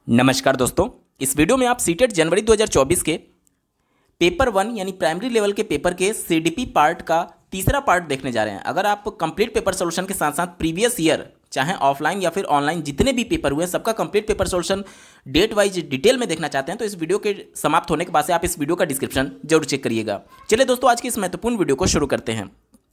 नमस्कार दोस्तों, इस वीडियो में आप सीटेट जनवरी 2024 के पेपर 1 यानी प्राइमरी लेवल के पेपर के सीडीपी पार्ट का तीसरा पार्ट देखने जा रहे हैं। अगर आप कंप्लीट पेपर सॉल्यूशन के साथ साथ प्रीवियस ईयर चाहे ऑफलाइन या फिर ऑनलाइन जितने भी पेपर हुए सबका complete paper solution date wise detail में देखना चाहते हैं तो इस वीडियो के समाप्त होने के बाद से आप इस वीडियो का डिस्क्रिप्शन जरूर चेक करिएगा। चलिए दोस्तों, आज की इस महत्वपूर्ण वीडियो को शुरू करते हैं।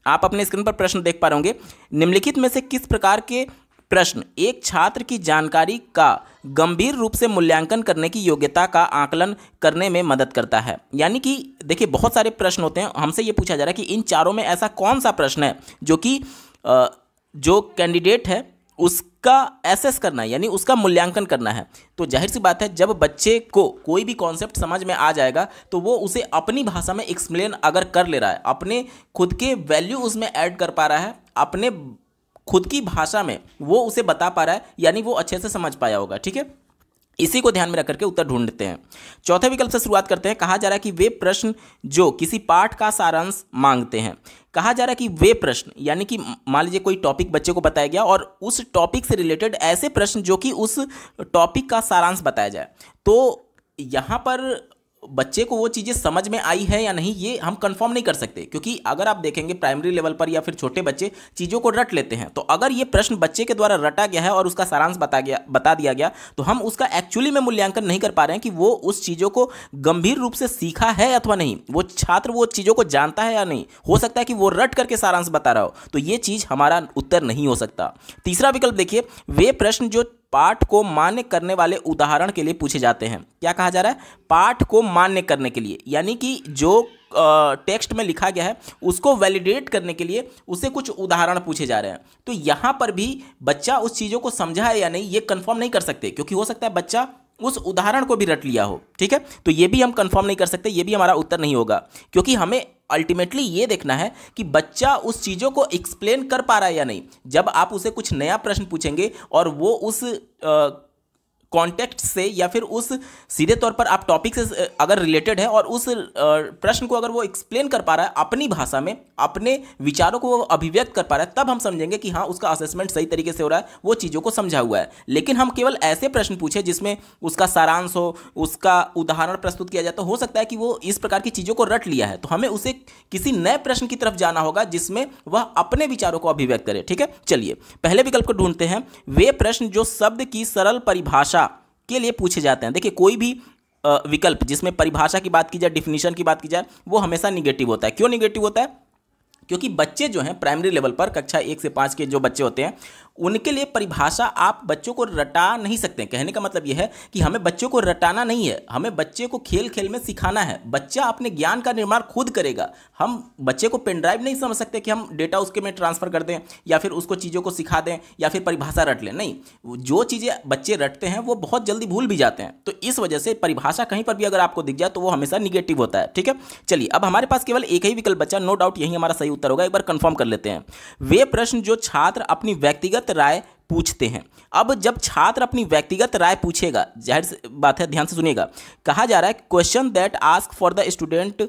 आप अपने स्क्रीन पर प्रश्न देख पा रहे होंगे। निम्नलिखित में से किस प्रकार के प्रश्न एक छात्र की जानकारी का गंभीर रूप से मूल्यांकन करने की योग्यता का आकलन करने में मदद करता है। यानी कि देखिए, बहुत सारे प्रश्न होते हैं, हमसे ये पूछा जा रहा है कि इन चारों में ऐसा कौन सा प्रश्न है जो कि जो कैंडिडेट है उसका एसेस करना है, यानी उसका मूल्यांकन करना है। तो जाहिर सी बात है, जब बच्चे को कोई भी कॉन्सेप्ट समझ में आ जाएगा तो वो उसे अपनी भाषा में एक्सप्लेन अगर कर ले रहा है, अपने खुद के वैल्यू उसमें ऐड कर पा रहा है, अपने खुद की भाषा में वो उसे बता पा रहा है, यानी वो अच्छे से समझ पाया होगा। ठीक है, इसी को ध्यान में रख करके उत्तर ढूंढते हैं। चौथे विकल्प से शुरुआत करते हैं। कहा जा रहा है कि वे प्रश्न जो किसी पाठ का सारांश मांगते हैं। कहा जा रहा है कि वे प्रश्न, यानी कि मान लीजिए कोई टॉपिक बच्चे को बताया गया और उस टॉपिक से रिलेटेड ऐसे प्रश्न जो कि उस टॉपिक का सारांश बताया जाए। तो यहाँ पर बच्चे को वो चीज़ें समझ में आई है या नहीं ये हम कंफर्म नहीं कर सकते, क्योंकि अगर आप देखेंगे प्राइमरी लेवल पर या फिर छोटे बच्चे चीज़ों को रट लेते हैं। तो अगर ये प्रश्न बच्चे के द्वारा रटा गया है और उसका सारांश बता दिया गया तो हम उसका एक्चुअली में मूल्यांकन नहीं कर पा रहे हैं कि वो उस चीज़ों को गंभीर रूप से सीखा है अथवा नहीं, वो छात्र वो चीज़ों को जानता है या नहीं। हो सकता है कि वो रट करके सारांश बता रहा हो, तो ये चीज़ हमारा उत्तर नहीं हो सकता। तीसरा विकल्प देखिए, वे प्रश्न जो पाठ को मान्य करने वाले उदाहरण के लिए पूछे जाते हैं। क्या कहा जा रहा है? पाठ को मान्य करने के लिए, यानी कि जो टेक्स्ट में लिखा गया है उसको वैलिडेट करने के लिए उसे कुछ उदाहरण पूछे जा रहे हैं। तो यहाँ पर भी बच्चा उस चीज़ों को समझा है या नहीं ये कंफर्म नहीं कर सकते, क्योंकि हो सकता है बच्चा उस उदाहरण को भी रट लिया हो। ठीक है, तो ये भी हम कंफर्म नहीं कर सकते, ये भी हमारा उत्तर नहीं होगा, क्योंकि हमें अल्टीमेटली ये देखना है कि बच्चा उस चीज़ों को एक्सप्लेन कर पा रहा है या नहीं। जब आप उसे कुछ नया प्रश्न पूछेंगे और वो उस कॉन्टेक्स्ट से या फिर उस सीधे तौर पर आप टॉपिक से अगर रिलेटेड है और उस प्रश्न को अगर वो एक्सप्लेन कर पा रहा है अपनी भाषा में, अपने विचारों को वो अभिव्यक्त कर पा रहा है, तब हम समझेंगे कि हाँ उसका असेसमेंट सही तरीके से हो रहा है, वो चीज़ों को समझा हुआ है। लेकिन हम केवल ऐसे प्रश्न पूछे जिसमें उसका सारांश हो, उसका उदाहरण प्रस्तुत किया जाए, तो हो सकता है कि वो इस प्रकार की चीज़ों को रट लिया है। तो हमें उसे किसी नए प्रश्न की तरफ जाना होगा जिसमें वह अपने विचारों को अभिव्यक्त करे। ठीक है, चलिए पहले विकल्प को ढूंढते हैं। वे प्रश्न जो शब्द की सरल परिभाषा के लिए पूछे जाते हैं। देखिए, कोई भी विकल्प जिसमें परिभाषा की बात की जाए, डिफिनीशन की बात की जाए, वो हमेशा निगेटिव होता है। क्यों निगेटिव होता है? क्योंकि बच्चे जो हैं प्राइमरी लेवल पर कक्षा 1 से 5 के जो बच्चे होते हैं उनके लिए परिभाषा आप बच्चों को रटा नहीं सकते। कहने का मतलब यह है कि हमें बच्चों को रटाना नहीं है, हमें बच्चे को खेल खेल में सिखाना है। बच्चा अपने ज्ञान का निर्माण खुद करेगा। हम बच्चे को पेन ड्राइव नहीं समझ सकते कि हम डेटा उसके में ट्रांसफ़र कर दें या फिर उसको चीज़ों को सिखा दें या फिर परिभाषा रट लें। नहीं, जो चीज़ें बच्चे रटते हैं वो बहुत जल्दी भूल भी जाते हैं। तो इस वजह से परिभाषा कहीं पर भी अगर आपको दिख जाए तो वो हमेशा निगेटिव होता है। ठीक है, चलिए अब हमारे पास केवल एक ही विकल्प बचा, नो डाउट यही हमारा सही उत्तर होगा। एक बार कंफर्म कर लेते हैं। वे प्रश्न जो छात्र अपनी व्यक्तिगत राय पूछते हैं। अब जब छात्र अपनी व्यक्तिगत राय पूछेगा, जाहिर सी बात है, ध्यान से सुनिएगा, कहा जा रहा है question that ask for the student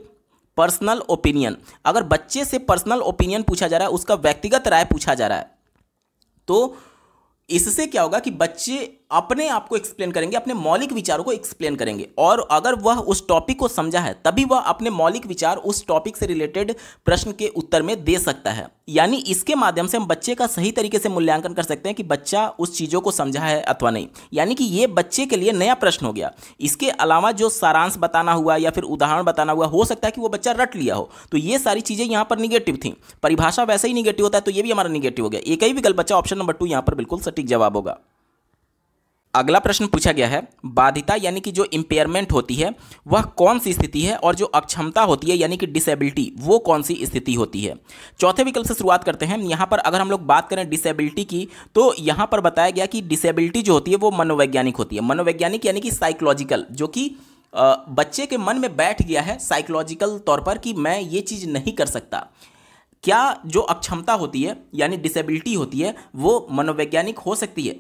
personal opinion. अगर बच्चे से पर्सनल ओपिनियन पूछा जा रहा है, उसका व्यक्तिगत राय पूछा जा रहा है, तो इससे क्या होगा कि बच्चे अपने आप को एक्सप्लेन करेंगे, अपने मौलिक विचारों को एक्सप्लेन करेंगे। और अगर वह उस टॉपिक को समझा है तभी वह अपने मौलिक विचार उस टॉपिक से रिलेटेड प्रश्न के उत्तर में दे सकता है। यानी इसके माध्यम से हम बच्चे का सही तरीके से मूल्यांकन कर सकते हैं कि बच्चा उस चीज़ों को समझा है अथवा नहीं। यानी कि ये बच्चे के लिए नया प्रश्न हो गया। इसके अलावा जो सारांश बताना हुआ या फिर उदाहरण बताना हुआ, हो सकता है कि वो बच्चा रट लिया हो। तो ये सारी चीज़ें यहाँ पर निगेटिव थी। परिभाषा वैसे ही निगेटिव होता है, तो ये भी हमारा निगेटिव हो गया। एक ही विकल्प बच्चा, ऑप्शन नंबर 2 यहाँ पर बिल्कुल सटीक जवाब होगा। अगला प्रश्न पूछा गया है, बाधिता यानी कि जो इम्पेयरमेंट होती है वह कौन सी स्थिति है और जो अक्षमता होती है यानी कि डिसेबिलिटी वो कौन सी स्थिति होती है। चौथे विकल्प से शुरुआत करते हैं। यहाँ पर अगर हम लोग बात करें डिसेबिलिटी की, तो यहाँ पर बताया गया कि डिसेबिलिटी जो होती है वो मनोवैज्ञानिक होती है। मनोवैज्ञानिक यानी कि साइकोलॉजिकल, जो कि बच्चे के मन में बैठ गया है साइकोलॉजिकल तौर पर कि मैं ये चीज़ नहीं कर सकता। क्या जो अक्षमता होती है यानी डिसेबिलिटी होती है वो मनोवैज्ञानिक हो सकती है?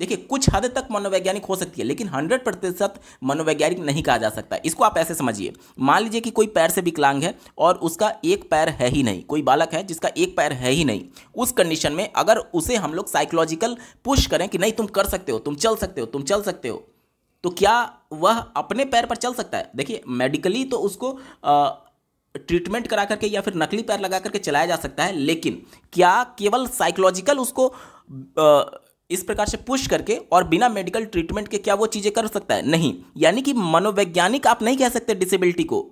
देखिए, कुछ हद तक मनोवैज्ञानिक हो सकती है, लेकिन 100% मनोवैज्ञानिक नहीं कहा जा सकता। इसको आप ऐसे समझिए, मान लीजिए कि कोई पैर से विकलांग है और उसका एक पैर है ही नहीं, कोई बालक है जिसका एक पैर है ही नहीं। उस कंडीशन में अगर उसे हम लोग साइकोलॉजिकल पुश करें कि नहीं तुम कर सकते हो, तुम चल सकते हो, तुम चल सकते हो, तो क्या वह अपने पैर पर चल सकता है? देखिए मेडिकली तो उसको ट्रीटमेंट करा करके या फिर नकली पैर लगा करके चलाया जा सकता है, लेकिन क्या केवल साइकोलॉजिकल उसको इस प्रकार से पुश करके और बिना मेडिकल ट्रीटमेंट के क्या वो चीज़ें कर सकता है? नहीं। यानी कि मनोवैज्ञानिक आप नहीं कह सकते डिसेबिलिटी को।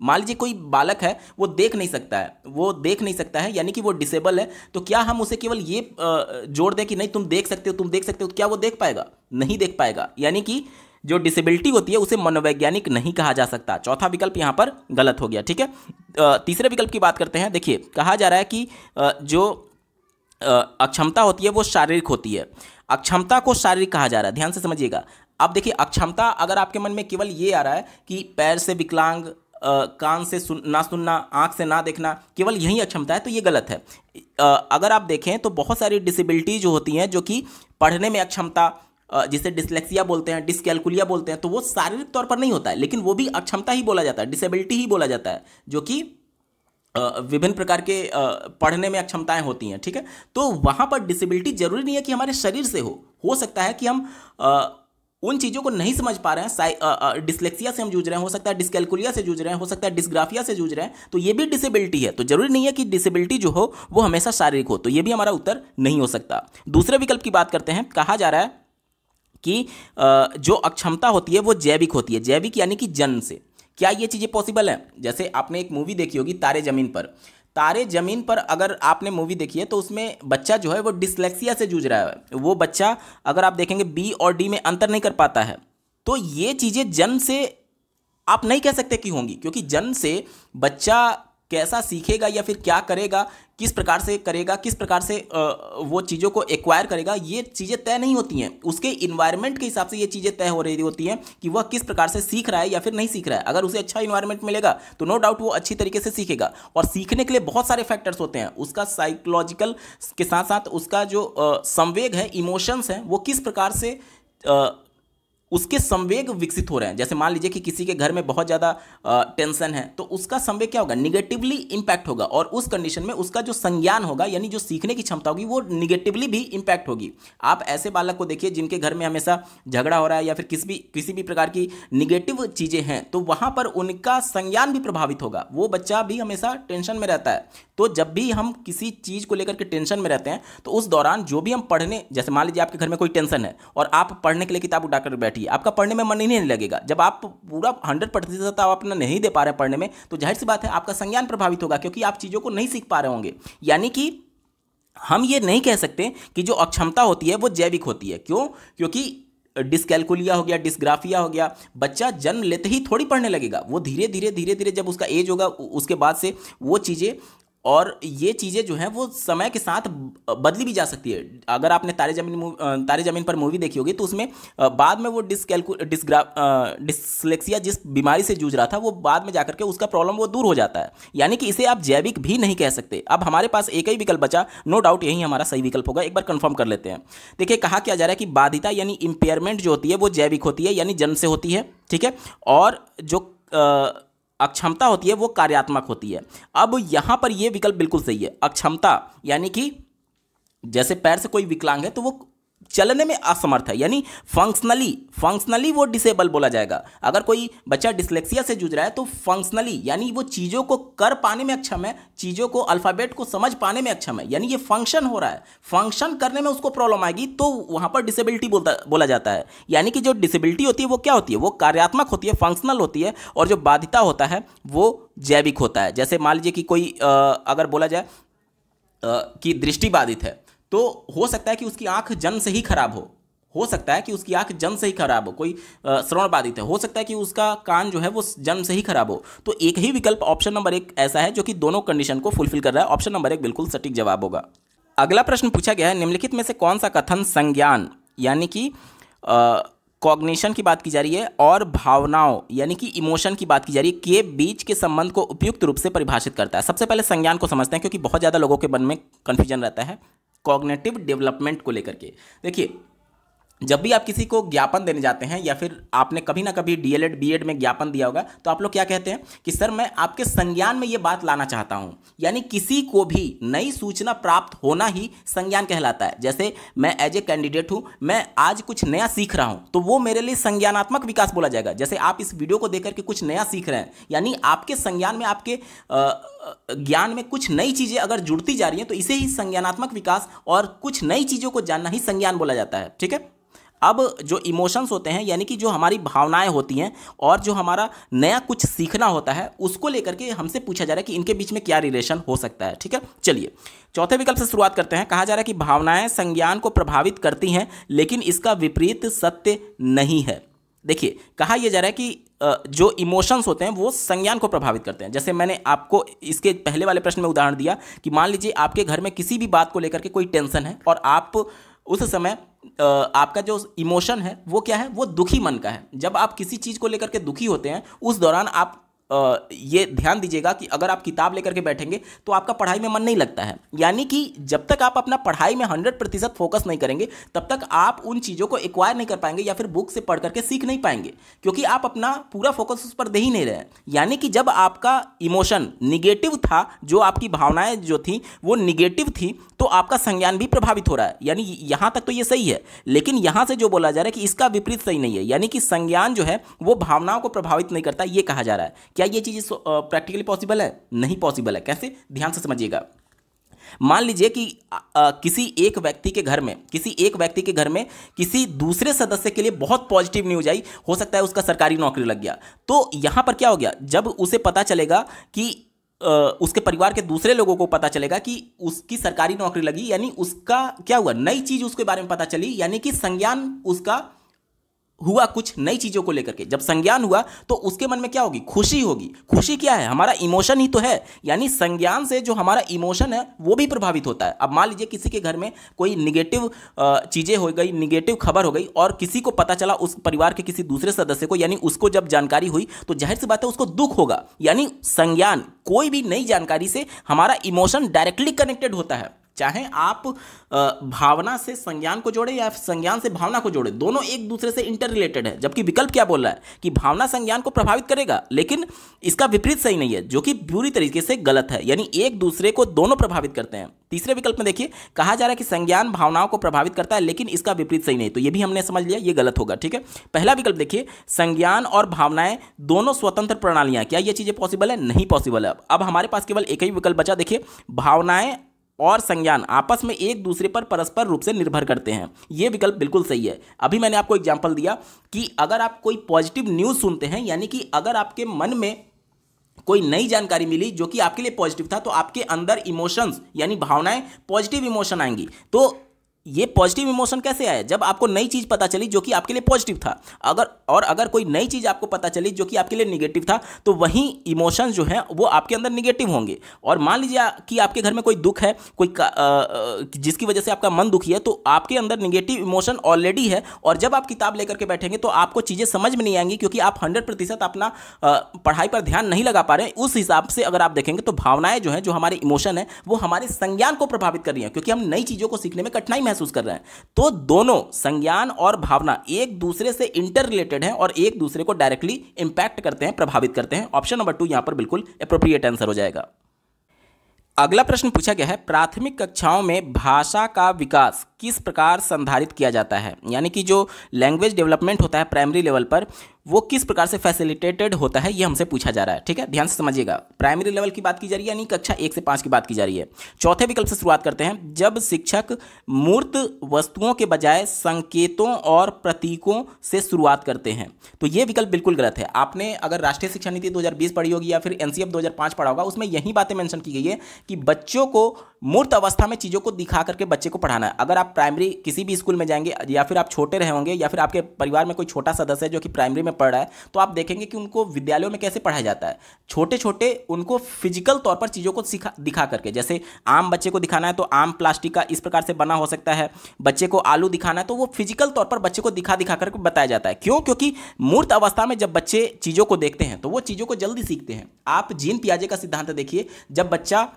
मान लीजिए कोई बालक है, वो देख नहीं सकता है, यानी कि वो डिसेबल है, तो क्या हम उसे केवल ये जोड़ दें कि नहीं तुम देख सकते हो, तो क्या वो देख पाएगा? नहीं देख पाएगा। यानी कि जो डिसेबिलिटी होती है उसे मनोवैज्ञानिक नहीं कहा जा सकता। चौथा विकल्प यहाँ पर गलत हो गया, ठीक है। तीसरे विकल्प की बात करते हैं। देखिए कहा जा रहा है कि जो अक्षमता होती है वो शारीरिक होती है। अक्षमता को शारीरिक कहा जा रहा है, ध्यान से समझिएगा। अब देखिए अक्षमता, अगर आपके मन में केवल ये आ रहा है कि पैर से विकलांग, कान से ना सुनना, आंख से ना देखना, केवल यही अक्षमता है, तो ये गलत है। अगर आप देखें तो बहुत सारी डिसेबिलिटी जो होती हैं, जो कि पढ़ने में अक्षमता, जिसे डिसलेक्सिया बोलते हैं, डिसकैलकुलिया बोलते हैं, तो वो शारीरिक तौर पर नहीं होता है, लेकिन वो भी अक्षमता ही बोला जाता है, डिसेबिलिटी ही बोला जाता है, जो कि विभिन्न प्रकार के पढ़ने में अक्षमताएं होती हैं, ठीक है। तो वहाँ पर डिसेबिलिटी जरूरी नहीं है कि हमारे शरीर से हो सकता है कि हम उन चीज़ों को नहीं समझ पा रहे हैं, डिसलेक्सिया से हम जूझ रहे हैं, हो सकता है डिसकैलकुलिया से जूझ रहे हैं, हो सकता है डिसग्राफिया से जूझ रहे हैं, तो ये भी डिसेबिलिटी है। तो जरूरी नहीं है कि डिसेबिलिटी जो हो वो हमेशा शारीरिक हो, तो ये भी हमारा उत्तर नहीं हो सकता। दूसरे विकल्प की बात करते हैं। कहा जा रहा है कि जो अक्षमता होती है वो जैविक होती है। जैविक यानी कि जन्म से। क्या ये चीज़ें पॉसिबल हैं? जैसे आपने एक मूवी देखी होगी तारे ज़मीन पर। तारे ज़मीन पर अगर आपने मूवी देखी है तो उसमें बच्चा जो है वो डिसलेक्सिया से जूझ रहा है। वो बच्चा, अगर आप देखेंगे, बी और डी में अंतर नहीं कर पाता है। तो ये चीज़ें जन्म से आप नहीं कह सकते कि होंगी, क्योंकि जन्म से बच्चा कैसा सीखेगा या फिर क्या करेगा, किस प्रकार से करेगा, किस प्रकार से वो चीज़ों को एक्वायर करेगा, ये चीज़ें तय नहीं होती हैं। उसके इन्वायरमेंट के हिसाब से ये चीज़ें तय हो रही होती हैं कि वह किस प्रकार से सीख रहा है या फिर नहीं सीख रहा है। अगर उसे अच्छा इन्वायरमेंट मिलेगा तो नो डाउट वो अच्छी तरीके से सीखेगा। और सीखने के लिए बहुत सारे फैक्टर्स होते हैं। उसका साइकोलॉजिकल के साथ साथ उसका जो संवेग है, इमोशंस हैं, वो किस प्रकार से उसके संवेग विकसित हो रहे हैं। जैसे मान लीजिए कि किसी के घर में बहुत ज़्यादा टेंशन है, तो उसका संवेग क्या होगा? निगेटिवली इंपैक्ट होगा, और उस कंडीशन में उसका जो संज्ञान होगा, यानी जो सीखने की क्षमता होगी, वो निगेटिवली भी इंपैक्ट होगी। आप ऐसे बालक को देखिए जिनके घर में हमेशा झगड़ा हो रहा है या फिर किसी भी प्रकार की निगेटिव चीज़ें हैं, तो वहाँ पर उनका संज्ञान भी प्रभावित होगा। वो बच्चा भी हमेशा टेंशन में रहता है। तो जब भी हम किसी चीज़ को लेकर के टेंशन में रहते हैं, तो उस दौरान जो भी हम पढ़ने, जैसे मान लीजिए आपके घर में कोई टेंशन है और आप पढ़ने के लिए किताब उठाकर बैठिए, आपका पढ़ने में मन ही नहीं लगेगा। जब आप पूरा 100% आप अपना नहीं दे पा रहे हैं पढ़ने में, तो जाहिर सी बात है आपका संज्ञान प्रभावित होगा, क्योंकि आप चीज़ों को नहीं सीख पा रहे होंगे। यानी कि हम ये नहीं कह सकते कि जो अक्षमता होती है वो जैविक होती है। क्यों? क्योंकि डिसकैलकुलिया हो गया, डिसग्राफिया हो गया, बच्चा जन्म लेते ही थोड़ी पढ़ने लगेगा। वो धीरे धीरे जब उसका एज होगा, उसके बाद से वो चीज़ें, और ये चीज़ें जो हैं वो समय के साथ बदली भी जा सकती है। अगर आपने तारे ज़मीन पर मूवी देखी होगी, तो उसमें बाद में वो डिसलेक्सिया जिस बीमारी से जूझ रहा था, वो बाद में जाकर के उसका प्रॉब्लम वो दूर हो जाता है। यानी कि इसे आप जैविक भी नहीं कह सकते। अब हमारे पास एक ही विकल्प बचा, नो डाउट यही हमारा सही विकल्प होगा। एक बार कंफर्म कर लेते हैं। देखिए कहा क्या जा रहा है कि बाधिता यानी इम्पेयरमेंट जो होती है वो जैविक होती है, यानी जन्म से होती है, ठीक है। और जो अक्षमता होती है वो कार्यात्मक होती है। अब यहां पर यह विकल्प बिल्कुल सही है। अक्षमता यानी कि जैसे पैर से कोई विकलांग है तो वो चलने में असमर्थ है, यानी फंक्शनली वो डिसेबल बोला जाएगा। अगर कोई बच्चा डिसलेक्सिया से जूझ रहा है तो फंक्शनली यानी वो चीज़ों को कर पाने में अक्षम है, चीज़ों को अल्फ़ाबेट को समझ पाने में अक्षम है, यानी ये फंक्शन हो रहा है, फंक्शन करने में उसको प्रॉब्लम आएगी, तो वहाँ पर डिसेबिलिटी बोला जाता है। यानी कि जो डिसेबिलिटी होती है वो क्या होती है? वो कार्यात्मक होती है, फंक्शनल होती है, और जो बाधिता होता है वो जैविक होता है। जैसे मान लीजिए कि कोई अगर बोला जाए कि दृष्टि बाधित है, तो हो सकता है कि उसकी आंख जन्म से ही खराब हो सकता है कि उसकी आंख जन्म से ही खराब हो। कोई श्रवण बाधित है, हो सकता है कि उसका कान जो है वो जन्म से ही खराब हो। तो एक ही विकल्प ऑप्शन नंबर 1 ऐसा है जो कि दोनों कंडीशन को फुलफिल कर रहा है। ऑप्शन नंबर 1 बिल्कुल सटीक जवाब होगा। अगला प्रश्न पूछा गया है, निम्नलिखित में से कौन सा कथन संज्ञान यानी कि कॉग्निशन की बात की जा रही है और भावनाओं यानी कि इमोशन की बात की जा रही है के बीच के संबंध को उपयुक्त रूप से परिभाषित करता है? सबसे पहले संज्ञान को समझते हैं, क्योंकि बहुत ज़्यादा लोगों के मन में कन्फ्यूजन रहता है कॉग्निटिव डेवलपमेंट को लेकर के। देखिए जब भी आप किसी को ज्ञापन देने जाते हैं या फिर आपने कभी ना कभी डीएलएड बीएड में ज्ञापन दिया होगा, तो आप लोग क्या कहते हैं कि सर मैं आपके संज्ञान में ये बात लाना चाहता हूं। यानी किसी को भी नई सूचना प्राप्त होना ही संज्ञान कहलाता है। जैसे मैं एज ए कैंडिडेट हूं, मैं आज कुछ नया सीख रहा हूं, तो वो मेरे लिए संज्ञानात्मक विकास बोला जाएगा। जैसे आप इस वीडियो को देखकर के कुछ नया सीख रहे हैं, यानी आपके संज्ञान में, आपके ज्ञान में कुछ नई चीजें अगर जुड़ती जा रही हैं, तो इसे ही संज्ञानात्मक विकास और कुछ नई चीजों को जानना ही संज्ञान बोला जाता है। ठीक है। अब जो इमोशंस होते हैं, यानी कि जो हमारी भावनाएं होती हैं और जो हमारा नया कुछ सीखना होता है, उसको लेकर के हमसे पूछा जा रहा है कि इनके बीच में क्या रिलेशन हो सकता है। ठीक है, चलिए चौथे विकल्प से शुरुआत करते हैं। कहा जा रहा है कि भावनाएं संज्ञान को प्रभावित करती हैं, लेकिन इसका विपरीत सत्य नहीं है। देखिए, कहा यह जा रहा है कि जो इमोशंस होते हैं वो संज्ञान को प्रभावित करते हैं। जैसे मैंने आपको इसके पहले वाले प्रश्न में उदाहरण दिया कि मान लीजिए आपके घर में किसी भी बात को लेकर के कोई टेंशन है और आप उस समय आपका जो इमोशन है वो क्या है, वो दुखी मन का है। जब आप किसी चीज़ को लेकर के दुखी होते हैं, उस दौरान आप ये ध्यान दीजिएगा कि अगर आप किताब लेकर के बैठेंगे तो आपका पढ़ाई में मन नहीं लगता है। यानी कि जब तक आप अपना पढ़ाई में 100% फोकस नहीं करेंगे, तब तक आप उन चीज़ों को एक्वायर नहीं कर पाएंगे या फिर बुक से पढ़ करके सीख नहीं पाएंगे, क्योंकि आप अपना पूरा फोकस उस पर दे ही नहीं रहे हैं। यानी कि जब आपका इमोशन निगेटिव था, जो आपकी भावनाएं जो थी वो निगेटिव थी, तो आपका संज्ञान भी प्रभावित हो रहा है। यानी यहाँ तक तो ये सही है, लेकिन यहाँ से जो बोला जा रहा है कि इसका विपरीत सही नहीं है, यानी कि संज्ञान जो है वो भावनाओं को प्रभावित नहीं करता, ये कहा जा रहा है। क्या ये चीज़ प्रैक्टिकली पॉसिबल है? नहीं पॉसिबल है। कैसे? ध्यान से समझिएगा। मान लीजिए कि किसी एक व्यक्ति के घर में किसी दूसरे सदस्य के लिए बहुत पॉजिटिव न्यूज आई, हो सकता है उसका सरकारी नौकरी लग गया। तो यहां पर क्या हो गया, जब उसे पता चलेगा कि उसके परिवार के दूसरे लोगों को पता चलेगा कि उसकी सरकारी नौकरी लगी, यानी उसका क्या हुआ, नई चीज उसके बारे में पता चली, यानी कि संज्ञान उसका हुआ कुछ नई चीजों को लेकर के। जब संज्ञान हुआ तो उसके मन में क्या होगी, खुशी होगी। खुशी क्या है, हमारा इमोशन ही तो है। यानी संज्ञान से जो हमारा इमोशन है वो भी प्रभावित होता है। अब मान लीजिए किसी के घर में कोई निगेटिव चीजें हो गई, निगेटिव खबर हो गई, और किसी को पता चला, उस परिवार के किसी दूसरे सदस्य को, यानी उसको जब जानकारी हुई, तो जाहिर सी बात है उसको दुख होगा। यानी संज्ञान, कोई भी नई जानकारी से हमारा इमोशन डायरेक्टली कनेक्टेड होता है। चाहे आप भावना से संज्ञान को जोड़े या संज्ञान से भावना को जोड़े, दोनों एक दूसरे से इंटर रिलेटेड है। जबकि विकल्प क्या बोल रहा है कि भावना संज्ञान को प्रभावित करेगा, लेकिन इसका विपरीत सही नहीं है, जो कि पूरी तरीके से गलत है। यानी एक दूसरे को दोनों प्रभावित करते हैं। तीसरे विकल्प में देखिए, कहा जा रहा है कि संज्ञान भावनाओं को प्रभावित करता है, लेकिन इसका विपरीत सही नहीं। तो ये भी हमने समझ लिया, ये गलत होगा। ठीक है, पहला विकल्प देखिए, संज्ञान और भावनाएं दोनों स्वतंत्र प्रणालियां। क्या ये चीजें पॉसिबल है? नहीं पॉसिबल है। अब हमारे पास केवल एक ही विकल्प बचा। देखिए, भावनाएं और संज्ञान आपस में एक दूसरे पर परस्पर रूप से निर्भर करते हैं। यह विकल्प बिल्कुल सही है। अभी मैंने आपको एग्जांपल दिया कि अगर आप कोई पॉजिटिव न्यूज़ सुनते हैं, यानी कि अगर आपके मन में कोई नई जानकारी मिली जो कि आपके लिए पॉजिटिव था, तो आपके अंदर इमोशंस यानी भावनाएं, पॉजिटिव इमोशन आएंगी। तो ये पॉजिटिव इमोशन कैसे आया? जब आपको नई चीज पता चली जो कि आपके लिए पॉजिटिव था। अगर कोई नई चीज आपको पता चली जो कि आपके लिए निगेटिव था, तो वही इमोशन जो है वो आपके अंदर निगेटिव होंगे। और मान लीजिए कि आपके घर में कोई दुख है, जिसकी वजह से आपका मन दुखी है, तो आपके अंदर निगेटिव इमोशन ऑलरेडी है। और जब आप किताब लेकर के बैठेंगे तो आपको चीजें समझ में नहीं आएंगी, क्योंकि आप 100% अपना पढ़ाई पर ध्यान नहीं लगा पा रहे हैं। उस हिसाब से अगर आप देखेंगे तो भावनाएं जो है, जो हमारे इमोशन है, वो हमारे संज्ञान को प्रभावित कर रही है, क्योंकि हम नई चीजों को सीखने में कठिनाई महसूस कर रहे हैं। तो दोनों संज्ञान और भावना एक दूसरे से इंटर रिलेटेड हैं और एक दूसरे को डायरेक्टली इंपैक्ट करते हैं, प्रभावित करते हैं। ऑप्शन नंबर 2 यहां पर बिल्कुल एप्रोप्रिएट आंसर हो जाएगा। अगला प्रश्न पूछा गया है, प्राथमिक कक्षाओं में भाषा का विकास किस प्रकार संधारित किया जाता है? यानी कि जो लैंग्वेज डेवलपमेंट होता है प्राइमरी लेवल पर, वो किस प्रकार से फैसिलिटेटेड होता है, ये हमसे पूछा जा रहा है। ठीक है, ध्यान से समझिएगा। प्राइमरी लेवल की बात की जा रही है, यानी कक्षा 1 से 5 की बात की जा रही है। चौथे विकल्प से शुरुआत करते हैं, जब शिक्षक मूर्त वस्तुओं के बजाय संकेतों और प्रतीकों से शुरुआत करते हैं। तो ये विकल्प बिल्कुल गलत है। आपने अगर राष्ट्रीय शिक्षा नीति 2020 पढ़ी होगी या फिर एनसीएफ 2005 पढ़ा होगा, उसमें यही बातें मेंशन की गई है कि बच्चों को मूर्त अवस्था में चीज़ों को दिखा करके बच्चे को पढ़ाना है। अगर आप प्राइमरी किसी भी स्कूल में जाएंगे, या फिर आप छोटे रहे होंगे, या फिर आपके परिवार में कोई छोटा सदस्य है जो कि प्राइमरी में पढ़ रहा है, तो आप देखेंगे कि उनको विद्यालयों में कैसे पढ़ाया जाता है। छोटे छोटे उनको फिजिकल तौर पर चीज़ों को दिखा करके, जैसे आम बच्चे को दिखाना है तो आम प्लास्टिक का इस प्रकार से बना हो सकता है, बच्चे को आलू दिखाना है तो वो फिजिकल तौर पर बच्चे को दिखा करके बताया जाता है। क्यों? क्योंकि मूर्त अवस्था में जब बच्चे चीज़ों को देखते हैं तो वो चीज़ों को जल्दी सीखते हैं। आप जीन पियाजे का सिद्धांत देखिए, जब बच्चा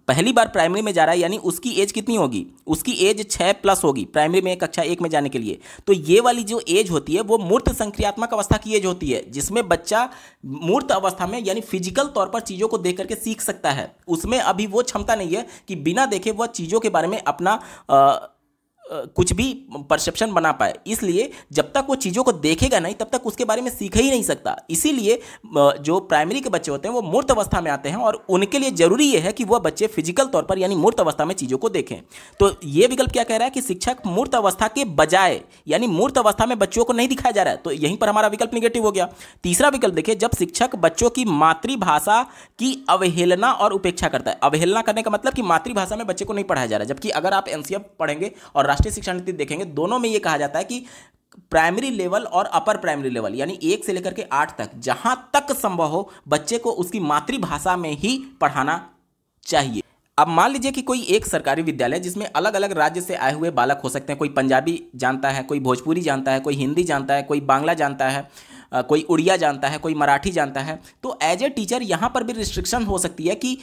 पहली बार प्राइमरी में जा रहा है, यानी उसकी एज कितनी होगी, उसकी एज 6+ होगी प्राइमरी में कक्षा 1 में जाने के लिए। तो ये वाली जो एज होती है वो मूर्त संक्रियात्मक अवस्था की एज होती है, जिसमें बच्चा मूर्त अवस्था में यानी फिजिकल तौर पर चीज़ों को देख करके सीख सकता है। उसमें अभी वो क्षमता नहीं है कि बिना देखे वह चीज़ों के बारे में अपना कुछ भी परसेप्शन बना पाए। इसलिए जब तक वो चीज़ों को देखेगा नहीं तब तक उसके बारे में सीख ही नहीं सकता। इसीलिए जो प्राइमरी के बच्चे होते हैं वो मूर्त अवस्था में आते हैं और उनके लिए जरूरी ये है कि वह बच्चे फिजिकल तौर पर यानी मूर्त अवस्था में चीज़ों को देखें। तो ये विकल्प क्या कह रहा है कि शिक्षक मूर्त अवस्था के बजाय यानी मूर्त अवस्था में बच्चों को नहीं दिखाया जा रहा है, तो यहीं पर हमारा विकल्प निगेटिव हो गया। तीसरा विकल्प देखिए, जब शिक्षक बच्चों की मातृभाषा की अवहेलना और उपेक्षा करता है। अवहेलना करने का मतलब कि मातृभाषा में बच्चे को नहीं पढ़ाया जा रहा है, जबकि अगर आप एनसीईआरटी पढ़ेंगे और राष्ट्रीय शिक्षा नीति देखेंगे, दोनों में यह कहा जाता है कि प्राइमरी लेवल और अपर प्राइमरी लेवल यानी 1 से लेकर के 8 तक जहां तक संभव हो बच्चे को उसकी मातृभाषा में ही पढ़ाना चाहिए। अब मान लीजिए कि कोई एक सरकारी विद्यालय जिसमें अलग अलग राज्य से आए हुए बालक हो सकते हैं, कोई पंजाबी जानता है, कोई भोजपुरी जानता है, कोई हिंदी जानता है, कोई बांग्ला जानता है, कोई उड़िया जानता है, कोई मराठी जानता है। तो एज ए टीचर यहाँ पर भी रिस्ट्रिक्शन हो सकती है कि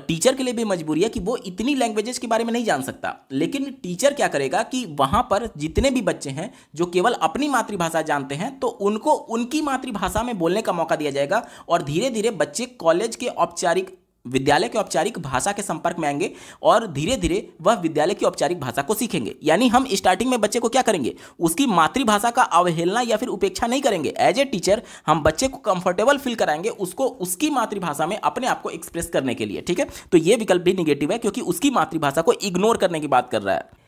टीचर के लिए भी मजबूरी है कि वो इतनी लैंग्वेजेस के बारे में नहीं जान सकता। लेकिन टीचर क्या करेगा कि वहाँ पर जितने भी बच्चे हैं जो केवल अपनी मातृभाषा जानते हैं तो उनको उनकी मातृभाषा में बोलने का मौका दिया जाएगा और धीरे धीरे बच्चे कॉलेज के औपचारिक विद्यालय के औपचारिक भाषा के संपर्क में आएंगे और धीरे धीरे वह विद्यालय की औपचारिक भाषा को सीखेंगे। यानी हम स्टार्टिंग में बच्चे को क्या करेंगे, उसकी मातृभाषा का अवहेलना या फिर उपेक्षा नहीं करेंगे। एज ए टीचर हम बच्चे को कंफर्टेबल फील कराएंगे उसको उसकी मातृभाषा में अपने आप को एक्सप्रेस करने के लिए। ठीक है, तो यह विकल्प भी निगेटिव है क्योंकि उसकी मातृभाषा को इग्नोर करने की बात कर रहा है।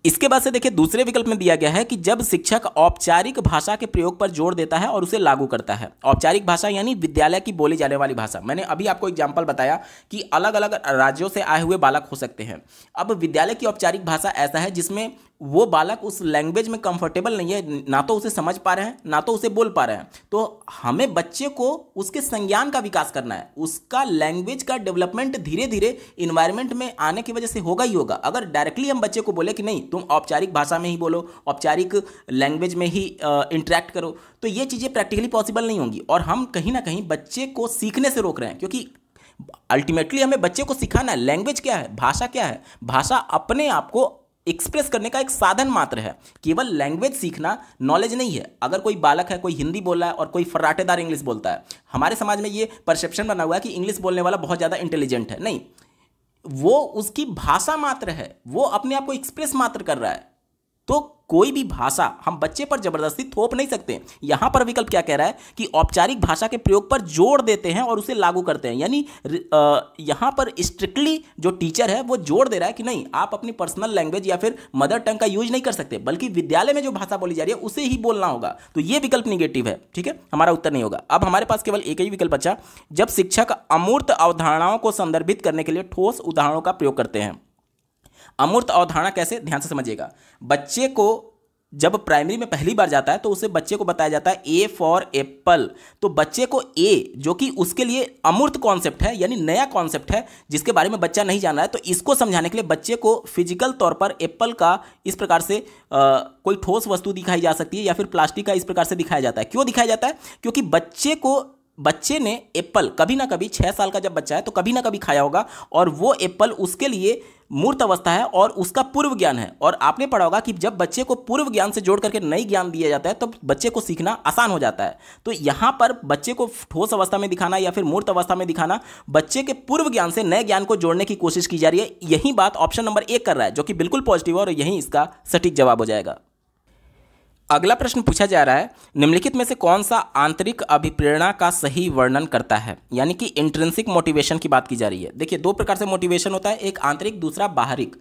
इसके बाद से देखिए दूसरे विकल्प में दिया गया है कि जब शिक्षक औपचारिक भाषा के प्रयोग पर जोर देता है और उसे लागू करता है। औपचारिक भाषा यानी विद्यालय की बोली जाने वाली भाषा। मैंने अभी आपको एग्जांपल बताया कि अलग अलग राज्यों से आए हुए बालक हो सकते हैं। अब विद्यालय की औपचारिक भाषा ऐसा है जिसमें वो बालक उस लैंग्वेज में कंफर्टेबल नहीं है, ना तो उसे समझ पा रहे हैं ना तो उसे बोल पा रहे हैं। तो हमें बच्चे को उसके संज्ञान का विकास करना है, उसका लैंग्वेज का डेवलपमेंट धीरे धीरे इन्वायरमेंट में आने की वजह से होगा ही होगा। अगर डायरेक्टली हम बच्चे को बोले कि नहीं तुम औपचारिक भाषा में ही बोलो, औपचारिक लैंग्वेज में ही इंटरेक्ट करो, तो ये चीज़ें प्रैक्टिकली पॉसिबल नहीं होंगी और हम कहीं ना कहीं बच्चे को सीखने से रोक रहे हैं। क्योंकि अल्टीमेटली हमें बच्चे को सिखाना है लैंग्वेज क्या है, भाषा क्या है। भाषा अपने आप को एक्सप्रेस करने का एक साधन मात्र है, केवल लैंग्वेज सीखना नॉलेज नहीं है। अगर कोई बालक है, कोई हिंदी बोल रहा है और कोई फर्राटेदार इंग्लिश बोलता है, हमारे समाज में ये परसेप्शन बना हुआ है कि इंग्लिश बोलने वाला बहुत ज़्यादा इंटेलिजेंट है। नहीं, वो उसकी भाषा मात्र है, वो अपने आप को एक्सप्रेस मात्र कर रहा है। तो कोई भी भाषा हम बच्चे पर जबरदस्ती थोप नहीं सकते। यहां पर विकल्प क्या कह रहा है कि औपचारिक भाषा के प्रयोग पर जोर देते हैं और उसे लागू करते हैं। यानी यहां पर स्ट्रिक्टली जो टीचर है वो जोर दे रहा है कि नहीं आप अपनी पर्सनल लैंग्वेज या फिर मदर टंग का यूज नहीं कर सकते, बल्कि विद्यालय में जो भाषा बोली जा रही है उसे ही बोलना होगा। तो यह विकल्प निगेटिव है। ठीक है, हमारा उत्तर नहीं होगा। अब हमारे पास केवल एक ही विकल्प बचा, जब शिक्षक अमूर्त अवधारणाओं को संदर्भित करने के लिए ठोस उदाहरणों का प्रयोग करते हैं। अमूर्त अवधारणा कैसे, ध्यान से समझिएगा। बच्चे को जब प्राइमरी में पहली बार जाता है तो उसे बच्चे को बताया जाता है ए फॉर एप्पल। तो बच्चे को ए, जो कि उसके लिए अमूर्त कॉन्सेप्ट है यानी नया कॉन्सेप्ट है जिसके बारे में बच्चा नहीं जान रहा है, तो इसको समझाने के लिए बच्चे को फिजिकल तौर पर एप्पल का इस प्रकार से कोई ठोस वस्तु दिखाई जा सकती है या फिर प्लास्टिक का इस प्रकार से दिखाया जाता है। क्यों दिखाया जाता है? क्योंकि बच्चे ने एप्पल कभी ना कभी, 6 साल का जब बच्चा है तो कभी ना कभी खाया होगा और वो एप्पल उसके लिए मूर्त अवस्था है और उसका पूर्व ज्ञान है। और आपने पढ़ा होगा कि जब बच्चे को पूर्व ज्ञान से जोड़ करके नई ज्ञान दिया जाता है तो बच्चे को सीखना आसान हो जाता है। तो यहाँ पर बच्चे को ठोस अवस्था में दिखाना या फिर मूर्त अवस्था में दिखाना, बच्चे के पूर्व ज्ञान से नए ज्ञान को जोड़ने की कोशिश की जा रही है। यही बात ऑप्शन नंबर 1 कर रहा है, जो कि बिल्कुल पॉजिटिव है और यही इसका सटीक जवाब हो जाएगा। अगला प्रश्न पूछा जा रहा है, निम्नलिखित में से कौन सा आंतरिक अभिप्रेरणा का सही वर्णन करता है? यानी कि इंट्रिंसिक मोटिवेशन की बात की जा रही है। देखिए, 2 प्रकार से मोटिवेशन होता है, एक आंतरिक, दूसरा बाहरिक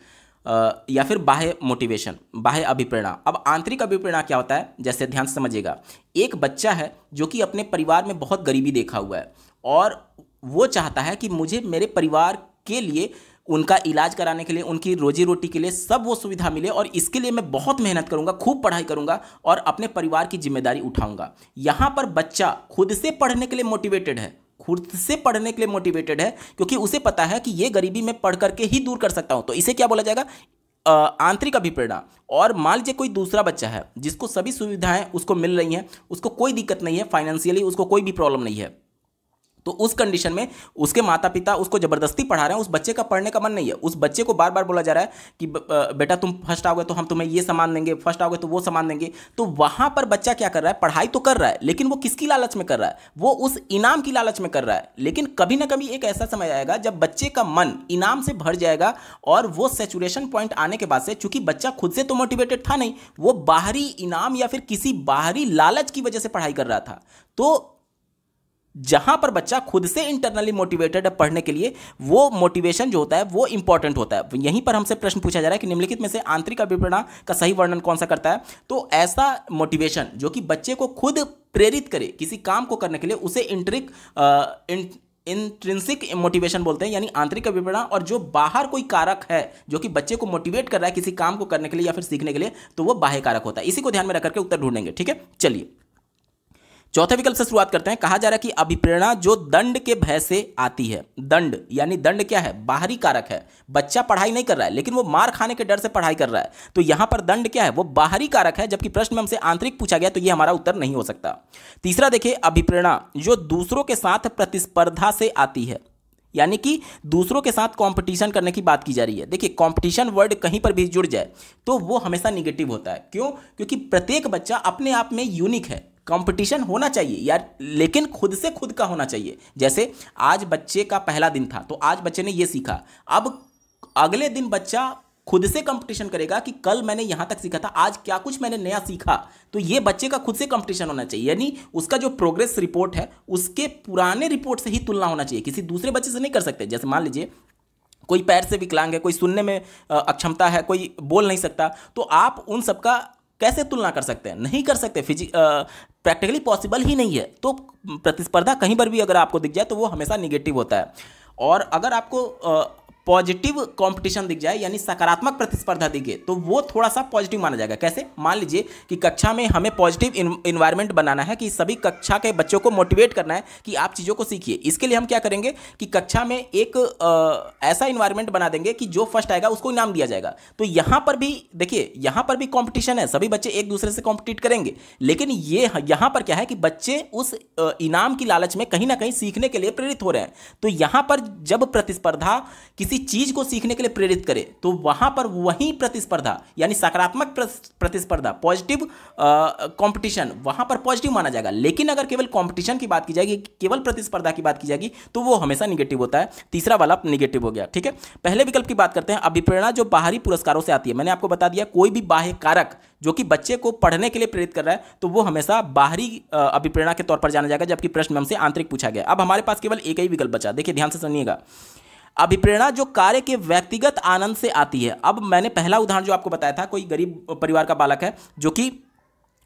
या फिर बाह्य मोटिवेशन, बाह्य अभिप्रेरणा। अब आंतरिक अभिप्रेरणा क्या होता है, जैसे ध्यान से समझिएगा। एक बच्चा है जो कि अपने परिवार में बहुत गरीबी देखा हुआ है और वो चाहता है कि मुझे मेरे परिवार के लिए, उनका इलाज कराने के लिए, उनकी रोजी रोटी के लिए सब वो सुविधा मिले और इसके लिए मैं बहुत मेहनत करूंगा, खूब पढ़ाई करूंगा और अपने परिवार की जिम्मेदारी उठाऊंगा। यहाँ पर बच्चा खुद से पढ़ने के लिए मोटिवेटेड है, खुद से पढ़ने के लिए मोटिवेटेड है क्योंकि उसे पता है कि ये गरीबी मैं पढ़ करके ही दूर कर सकता हूँ। तो इसे क्या बोला जाएगा? आंतरिक अभिप्रेरणा। और मान लीजिए कोई दूसरा बच्चा है जिसको सभी सुविधाएं उसको मिल रही हैं, उसको कोई दिक्कत नहीं है, फाइनेंशियली उसको कोई भी प्रॉब्लम नहीं है, तो उस कंडीशन में उसके माता पिता उसको जबरदस्ती पढ़ा रहे हैं, उस बच्चे का पढ़ने का मन नहीं है, उस बच्चे को बार बार बोला जा रहा है कि बेटा तुम फर्स्ट आओगे तो हम तुम्हें ये सामान देंगे, फर्स्ट आओगे तो वो सामान देंगे। तो वहां पर बच्चा क्या कर रहा है, पढ़ाई तो कर रहा है लेकिन वो किसकी लालच में कर रहा है, वो उस इनाम की लालच में कर रहा है। लेकिन कभी ना कभी एक ऐसा समय आएगा जब बच्चे का मन इनाम से भर जाएगा और वो सैचुरेशन पॉइंट आने के बाद से, चूंकि बच्चा खुद से तो मोटिवेटेड था नहीं, वो बाहरी इनाम या फिर किसी बाहरी लालच की वजह से पढ़ाई कर रहा था। तो जहां पर बच्चा खुद से इंटरनली मोटिवेटेड है पढ़ने के लिए, वो मोटिवेशन जो होता है वो इंपॉर्टेंट होता है। यहीं पर हमसे प्रश्न पूछा जा रहा है कि निम्नलिखित में से आंतरिक अभिप्रेरणा का सही वर्णन कौन सा करता है। तो ऐसा मोटिवेशन जो कि बच्चे को खुद प्रेरित करे किसी काम को करने के लिए, उसे इंट्रिंसिक मोटिवेशन बोलते हैं, यानी आंतरिक अभिप्रेरणा। और जो बाहर कोई कारक है जो कि बच्चे को मोटिवेट कर रहा है किसी काम को करने के लिए या फिर सीखने के लिए, तो वो बाह्य कारक होता है। इसी को ध्यान में रख करके उत्तर ढूंढेंगे। ठीक है, चलिए चौथे विकल्प से शुरुआत करते हैं। कहा जा रहा है कि अभिप्रेरणा जो दंड के भय से आती है। दंड यानी दंड क्या है, बाहरी कारक है। बच्चा पढ़ाई नहीं कर रहा है लेकिन वो मार खाने के डर से पढ़ाई कर रहा है, तो यहां पर दंड क्या है, वो बाहरी कारक है। जबकि प्रश्न में हमसे आंतरिक पूछा गया तो ये हमारा उत्तर नहीं हो सकता। तीसरा देखिए, अभिप्रेरणा जो दूसरों के साथ प्रतिस्पर्धा से आती है, यानी कि दूसरों के साथ कंपटीशन करने की बात की जा रही है। देखिए कंपटीशन वर्ड कहीं पर भी जुड़ जाए तो वो हमेशा निगेटिव होता है। क्यों? क्योंकि प्रत्येक बच्चा अपने आप में यूनिक है। कंपटीशन होना चाहिए यार, लेकिन खुद से खुद का होना चाहिए। जैसे आज बच्चे का पहला दिन था तो आज बच्चे ने ये सीखा, अब अगले दिन बच्चा खुद से कंपटीशन करेगा कि कल मैंने यहां तक सीखा था, आज क्या कुछ मैंने नया सीखा। तो ये बच्चे का खुद से कंपटीशन होना चाहिए, यानी उसका जो प्रोग्रेस रिपोर्ट है उसके पुराने रिपोर्ट से ही तुलना होना चाहिए, किसी दूसरे बच्चे से नहीं कर सकते। जैसे मान लीजिए कोई पैर से विकलांग है, कोई सुनने में अक्षमता है, कोई बोल नहीं सकता, तो आप उन सबका कैसे तुलना कर सकते हैं? नहीं कर सकते, प्रैक्टिकली पॉसिबल ही नहीं है। तो प्रतिस्पर्धा कहीं पर भी अगर आपको दिख जाए तो वो हमेशा निगेटिव होता है। और अगर आपको पॉजिटिव कंपटीशन दिख जाए यानी सकारात्मक प्रतिस्पर्धा दिखे तो वो थोड़ा सा पॉजिटिव माना जाएगा। कैसे? मान लीजिए कि कक्षा में हमें पॉजिटिव इन्वायरमेंट बनाना है, कि सभी कक्षा के बच्चों को मोटिवेट करना है कि आप चीज़ों को सीखिए। इसके लिए हम क्या करेंगे कि कक्षा में एक ऐसा इन्वायरमेंट बना देंगे कि जो फर्स्ट आएगा उसको इनाम दिया जाएगा। तो यहाँ पर भी देखिए, यहाँ पर भी कॉम्पिटिशन है, सभी बच्चे एक दूसरे से कॉम्पिटिट करेंगे, लेकिन ये यहाँ पर क्या है कि बच्चे उस इनाम की लालच में कहीं ना कहीं सीखने के लिए प्रेरित हो रहे हैं। तो यहाँ पर जब प्रतिस्पर्धा किसी चीज को सीखने के लिए प्रेरित करे तो वहां पर वही प्रतिस्पर्धा यानी सकारात्मक प्रतिस्पर्धा, पॉजिटिव कंपटीशन, वहां पर पॉजिटिव माना जाएगा। लेकिन अगर केवल कंपटीशन की बात की जाएगी, केवल प्रतिस्पर्धा की बात की जाएगी, तो वो हमेशा निगेटिव होता है। तीसरा वाला निगेटिव हो गया। ठीक है, पहले विकल्प की बात करते हैं। अभिप्रेरणा जो बाहरी पुरस्कारों से आती है, मैंने आपको बता दिया कोई भी बाह्य कारक जो कि बच्चे को पढ़ने के लिए प्रेरित कर रहा है तो वो हमेशा बाहरी अभिप्रेरणा के तौर पर जाना जाएगा। जबकि प्रश्न में हमसे आंतरिक पूछा गया। अब हमारे पास केवल एक ही विकल्प बचा, देखिए ध्यान से सुनिएगा। अभिप्रेरणा जो कार्य के व्यक्तिगत आनंद से आती है। अब मैंने पहला उदाहरण जो आपको बताया था, कोई गरीब परिवार का बालक है जो कि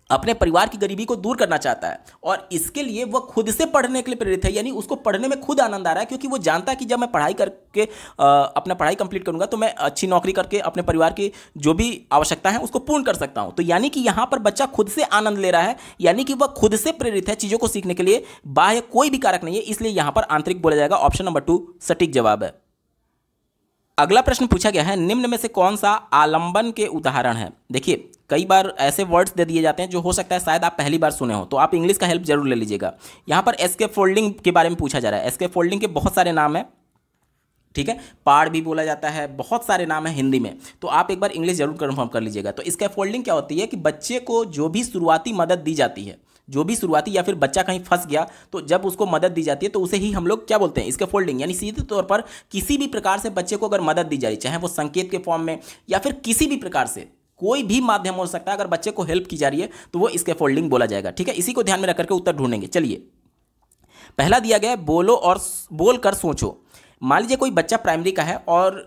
अपने परिवार की गरीबी को दूर करना चाहता है और इसके लिए वह खुद से पढ़ने के लिए प्रेरित है, यानी उसको पढ़ने में खुद आनंद आ रहा है, क्योंकि वो जानता है कि जब मैं पढ़ाई करके अपना पढ़ाई कंप्लीट करूंगा तो मैं अच्छी नौकरी करके अपने परिवार की जो भी आवश्यकता है उसको पूर्ण कर सकता हूं। तो यानी कि यहां पर बच्चा खुद से आनंद ले रहा है, यानी कि वह खुद से प्रेरित है चीजों को सीखने के लिए, बाह्य कोई भी कारक नहीं है, इसलिए यहां पर आंतरिक बोला जाएगा। ऑप्शन नंबर 2 सटीक जवाब है। अगला प्रश्न पूछा गया है, निम्न में से कौन सा आलंबन के उदाहरण है। देखिए कई बार ऐसे वर्ड्स दे दिए जाते हैं जो हो सकता है शायद आप पहली बार सुने हो, तो आप इंग्लिश का हेल्प जरूर ले लीजिएगा। यहाँ पर एस्केप फोल्डिंग के बारे में पूछा जा रहा है। एस्केप फोल्डिंग के बहुत सारे नाम हैं, ठीक है, पाड़ भी बोला जाता है, बहुत सारे नाम है हिंदी में, तो आप एक बार इंग्लिश जरूर कन्फर्म कर लीजिएगा। तो स्कैप फोल्डिंग क्या होती है कि बच्चे को जो भी शुरुआती मदद दी जाती है, जो भी शुरुआती या फिर बच्चा कहीं फंस गया तो जब उसको मदद दी जाती है तो उसे ही हम लोग क्या बोलते हैं, इसके फोल्डिंग, यानी सीधे तौर पर किसी भी प्रकार से बच्चे को अगर मदद दी जा रही, चाहे वो संकेत के फॉर्म में या फिर किसी भी प्रकार से, कोई भी माध्यम हो सकता है, अगर बच्चे को हेल्प की जा रही है तो वो इसके फोल्डिंग बोला जाएगा। ठीक है, इसी को ध्यान में रख करके उत्तर ढूंढेंगे। चलिए पहला दिया गया है, बोलो और बोल कर सोचो। मान लीजिए कोई बच्चा प्राइमरी का है और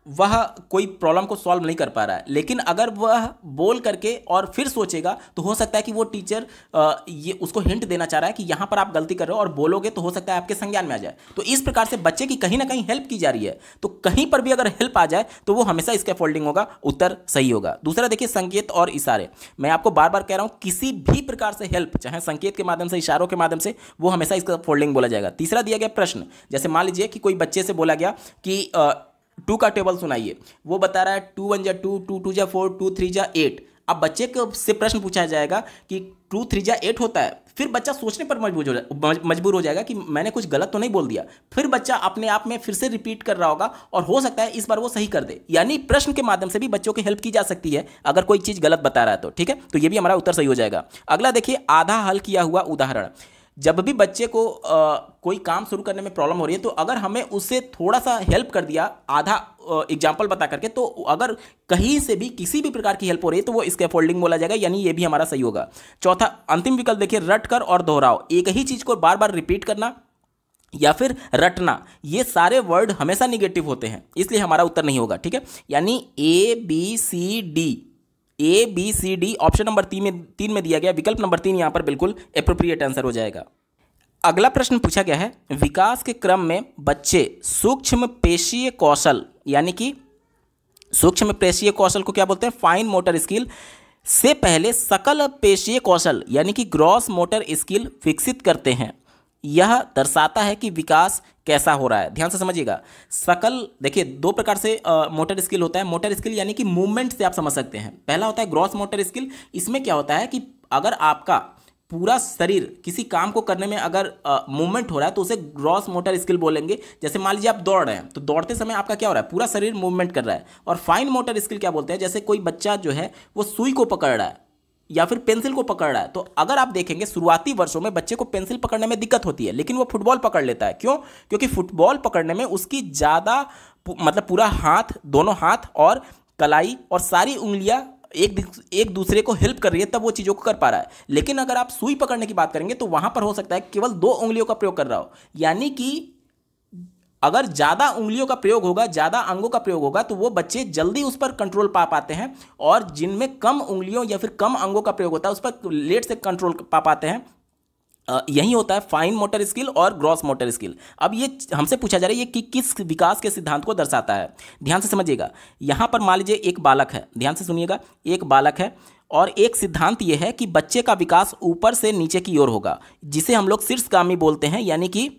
वह कोई प्रॉब्लम को सॉल्व नहीं कर पा रहा है, लेकिन अगर वह बोल करके और फिर सोचेगा तो हो सकता है कि वो टीचर ये उसको हिंट देना चाह रहा है कि यहाँ पर आप गलती कर रहे हो, और बोलोगे तो हो सकता है आपके संज्ञान में आ जाए। तो इस प्रकार से बच्चे की कहीं ना कहीं हेल्प की जा रही है, तो कहीं पर भी अगर हेल्प आ जाए तो वो हमेशा इसका फोल्डिंग होगा, उत्तर सही होगा। दूसरा देखिए, संकेत और इशारे। मैं आपको बार बार कह रहा हूँ, किसी भी प्रकार से हेल्प, चाहे संकेत के माध्यम से, इशारों के माध्यम से, वो हमेशा इसका फोल्डिंग बोला जाएगा। तीसरा दिया गया प्रश्न, जैसे मान लीजिए कि कोई बच्चे से बोला गया कि 2 का टेबल सुनाइए, वो बता रहा है 2 1 जा 2, 2 2 जा 4, 2 3 जा 8। अब बच्चे को से प्रश्न पूछा जाएगा कि 2 3 जा 8 होता है, फिर बच्चा सोचने पर मजबूर हो जाएगा कि मैंने कुछ गलत तो नहीं बोल दिया। फिर बच्चा अपने आप में फिर से रिपीट कर रहा होगा और हो सकता है इस बार वो सही कर दे। यानी प्रश्न के माध्यम से भी बच्चों की हेल्प की जा सकती है अगर कोई चीज़ गलत बता रहा है तो। ठीक है, तो ये भी हमारा उत्तर सही हो जाएगा। अगला देखिए, आधा हल किया हुआ उदाहरण। जब भी बच्चे को कोई काम शुरू करने में प्रॉब्लम हो रही है तो अगर हमें उससे थोड़ा सा हेल्प कर दिया आधा एग्जाम्पल बता करके, तो अगर कहीं से भी किसी भी प्रकार की हेल्प हो रही है तो वो स्कैफोल्डिंग बोला जाएगा, यानी ये भी हमारा सही होगा। चौथा अंतिम विकल्प देखिए, रट कर और दोहराओ। एक ही चीज को बार बार रिपीट करना या फिर रटना, ये सारे वर्ड हमेशा निगेटिव होते हैं, इसलिए हमारा उत्तर नहीं होगा। ठीक है, यानी A B C D option number 3 में दिया गया विकल्प नंबर 3 यहां पर बिल्कुल एप्रोप्रिएट आंसर हो जाएगा। अगला प्रश्न पूछा गया है, विकास के क्रम में बच्चे सूक्ष्म पेशीय कौशल, यानी कि सूक्ष्म पेशीय कौशल को क्या बोलते हैं, फाइन मोटर स्किल, से पहले सकल पेशीय कौशल यानी कि ग्रॉस मोटर स्किल विकसित करते हैं। यह दर्शाता है कि विकास कैसा हो रहा है। ध्यान से समझिएगा, सकल देखिए 2 प्रकार से मोटर स्किल होता है। मोटर स्किल यानी कि मूवमेंट से आप समझ सकते हैं। पहला होता है ग्रॉस मोटर स्किल। इसमें क्या होता है कि अगर आपका पूरा शरीर किसी काम को करने में अगर मूवमेंट हो रहा है तो उसे ग्रॉस मोटर स्किल बोलेंगे। जैसे मान लीजिए आप दौड़ रहे हैं तो दौड़ते समय आपका क्या हो रहा है, पूरा शरीर मूवमेंट कर रहा है। और फाइन मोटर स्किल क्या बोलते हैं, जैसे कोई बच्चा जो है वो सुई को पकड़ रहा है या फिर पेंसिल को पकड़ रहा है, तो अगर आप देखेंगे शुरुआती वर्षों में बच्चे को पेंसिल पकड़ने में दिक्कत होती है, लेकिन वो फुटबॉल पकड़ लेता है। क्यों? क्योंकि फुटबॉल पकड़ने में उसकी ज़्यादा मतलब पूरा हाथ, दोनों हाथ और कलाई और सारी उंगलियां एक दूसरे को हेल्प कर रही है, तब वो चीज़ों को कर पा रहा है। लेकिन अगर आप सुई पकड़ने की बात करेंगे तो वहां पर हो सकता है केवल 2 उंगलियों का प्रयोग कर रहा हो। यानी कि अगर ज़्यादा उंगलियों का प्रयोग होगा, ज़्यादा अंगों का प्रयोग होगा, तो वो बच्चे जल्दी उस पर कंट्रोल पा पाते हैं, और जिनमें कम उंगलियों या फिर कम अंगों का प्रयोग होता है उस पर लेट से कंट्रोल पा पाते हैं। यही होता है फाइन मोटर स्किल और ग्रॉस मोटर स्किल। अब ये हमसे पूछा जा रहा है ये कि किस विकास के सिद्धांत को दर्शाता है। ध्यान से समझिएगा, यहाँ पर मान लीजिए एक बालक है, ध्यान से सुनिएगा, एक बालक है और एक सिद्धांत ये है कि बच्चे का विकास ऊपर से नीचे की ओर होगा, जिसे हम लोग शीर्षगामी बोलते हैं। यानी कि